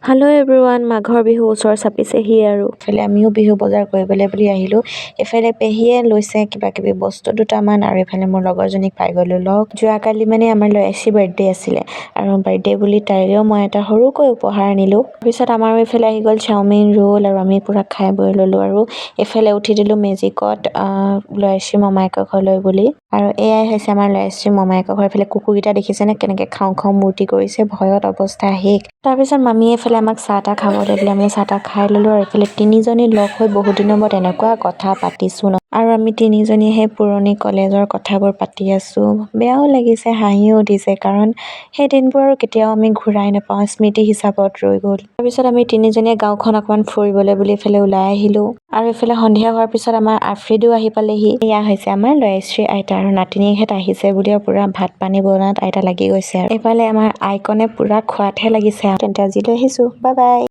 Hello' everyone, মাঘৰ বিহু ওচৰ চাপিছেহি আৰু এফালে আমিও বিহু বজাৰ কৰিবলৈ বুলি আহিলোঁ। এফালে পেহীয়ে লৈছে কিবা কিবি বস্তু দুটামান আৰু এফালে মোৰ লগৰজনীক পাই গ'লোঁ লগ। যোৱাকালি মানে আমাৰ লয়শ্ৰী বাৰ্থডে আছিলে আৰু বাৰ্থডে বুলি তাইলৈও মই এটা সৰুকৈ উপহাৰ আনিলোঁ। তাৰপিছত আমাৰো এইফালে আহি গ'ল চাওমিন, ৰোল আৰু আমি পূৰা খাই বৈ ল'লোঁ আৰু এইফালে উঠি দিলোঁ মেজিকত লয়শ্ৰী মমায়েকৰ ঘৰলৈ বুলি। আৰু এয়াই হৈছে আমাৰ লয়শ্ৰী মমায়েকৰ ঘৰ। এইফালে কুকুৰকেইটা দেখিছেনে কেনেকৈ খাওঁ খাওঁ মূৰ্তি কৰিছে, ভয়ত অৱস্থা শেষ। তাৰপিছত মামীয়ে এইফালে আমাক চাহ তাহ খাবলৈ দিলে, আমি চাহ তাহ খাই ল'লোঁ আৰু এইফালে তিনিজনী লগ হৈ বহুত দিনৰ মূৰত এনেকুৱা কথা পাতিছোঁ ন। আৰু আমি তিনিজনীয়ে সেই পুৰণি কলেজৰ কথাবোৰ পাতি আছোঁ। বেয়াও লাগিছে, হাঁহিও উঠিছে, কাৰণ সেই দিনবোৰ আৰু কেতিয়াও আমি ঘূৰাই নাপাওঁ, স্মৃতি হিচাপত ৰৈ গ'ল। তাৰপিছত আমি তিনিজনীয়ে গাঁওখন অকণমান ফুৰিবলৈ বুলি এইফালে ওলাই আহিলোঁ। আৰু এইফালে সন্ধিয়া হোৱাৰ পিছত আমাৰ আফ্ৰিদো আহি পালেহি। এয়া হৈছে আমাৰ লয়শ্ৰী আইতা আৰু নাতিনীহঁত আহিছে বুলি পুৰা ভাত পানী বনোৱাত আইতা লাগি গৈছে। আৰু এইফালে আমাৰ আইকনে পুৰা খোৱাতহে লাগিছে। তেন্তে আজিলৈ আহিছোঁ, বাই বাই।